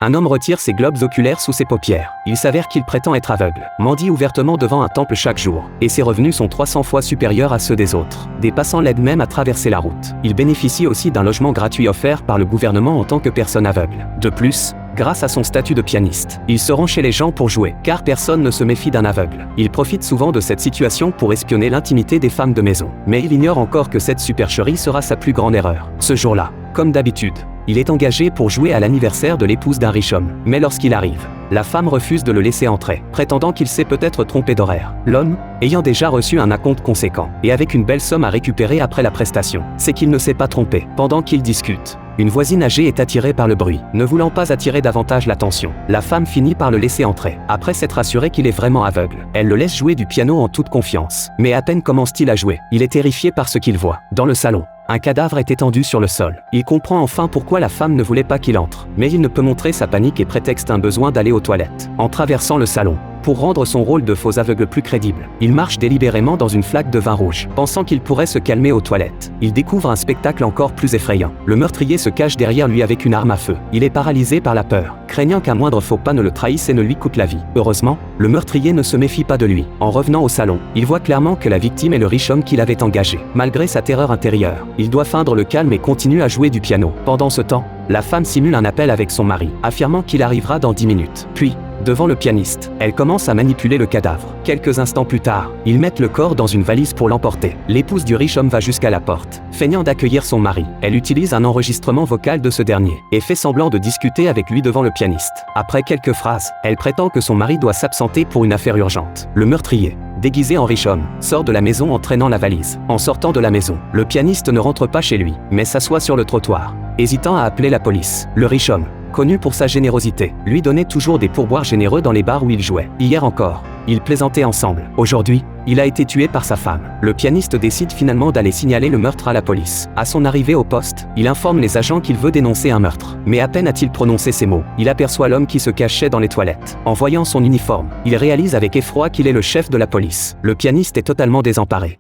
Un homme retire ses globes oculaires sous ses paupières. Il s'avère qu'il prétend être aveugle, mendie ouvertement devant un temple chaque jour, et ses revenus sont 300 fois supérieurs à ceux des autres. Des passants l'aident même à traverser la route. Il bénéficie aussi d'un logement gratuit offert par le gouvernement en tant que personne aveugle. De plus, grâce à son statut de pianiste, il se rend chez les gens pour jouer, car personne ne se méfie d'un aveugle. Il profite souvent de cette situation pour espionner l'intimité des femmes de maison. Mais il ignore encore que cette supercherie sera sa plus grande erreur. Ce jour-là, comme d'habitude, il est engagé pour jouer à l'anniversaire de l'épouse d'un riche homme. Mais lorsqu'il arrive, la femme refuse de le laisser entrer, prétendant qu'il s'est peut-être trompé d'horaire. L'homme, ayant déjà reçu un acompte conséquent, et avec une belle somme à récupérer après la prestation, c'est qu'il ne s'est pas trompé. Pendant qu'ils discutent, une voisine âgée est attirée par le bruit. Ne voulant pas attirer davantage l'attention, la femme finit par le laisser entrer. Après s'être assurée qu'il est vraiment aveugle, elle le laisse jouer du piano en toute confiance. Mais à peine commence-t-il à jouer, il est terrifié par ce qu'il voit. Dans le salon, un cadavre est étendu sur le sol. Il comprend enfin pourquoi la femme ne voulait pas qu'il entre. Mais il ne peut montrer sa panique et prétexte un besoin d'aller aux toilettes. En traversant le salon, pour rendre son rôle de faux aveugle plus crédible, il marche délibérément dans une flaque de vin rouge, pensant qu'il pourrait se calmer aux toilettes. Il découvre un spectacle encore plus effrayant. Le meurtrier se cache derrière lui avec une arme à feu. Il est paralysé par la peur, craignant qu'un moindre faux pas ne le trahisse et ne lui coûte la vie. Heureusement, le meurtrier ne se méfie pas de lui. En revenant au salon, il voit clairement que la victime est le riche homme qu'il avait engagé. Malgré sa terreur intérieure, il doit feindre le calme et continue à jouer du piano. Pendant ce temps, la femme simule un appel avec son mari, affirmant qu'il arrivera dans 10 minutes. Puis, devant le pianiste, elle commence à manipuler le cadavre. Quelques instants plus tard, ils mettent le corps dans une valise pour l'emporter. L'épouse du riche homme va jusqu'à la porte, feignant d'accueillir son mari. Elle utilise un enregistrement vocal de ce dernier, et fait semblant de discuter avec lui devant le pianiste. Après quelques phrases, elle prétend que son mari doit s'absenter pour une affaire urgente. Le meurtrier, déguisé en riche homme, sort de la maison en traînant la valise. En sortant de la maison, le pianiste ne rentre pas chez lui, mais s'assoit sur le trottoir, hésitant à appeler la police. Le riche homme, connu pour sa générosité, lui donnait toujours des pourboires généreux dans les bars où il jouait. Hier encore, ils plaisantaient ensemble. Aujourd'hui, il a été tué par sa femme. Le pianiste décide finalement d'aller signaler le meurtre à la police. À son arrivée au poste, il informe les agents qu'il veut dénoncer un meurtre. Mais à peine a-t-il prononcé ces mots, il aperçoit l'homme qui se cachait dans les toilettes. En voyant son uniforme, il réalise avec effroi qu'il est le chef de la police. Le pianiste est totalement désemparé.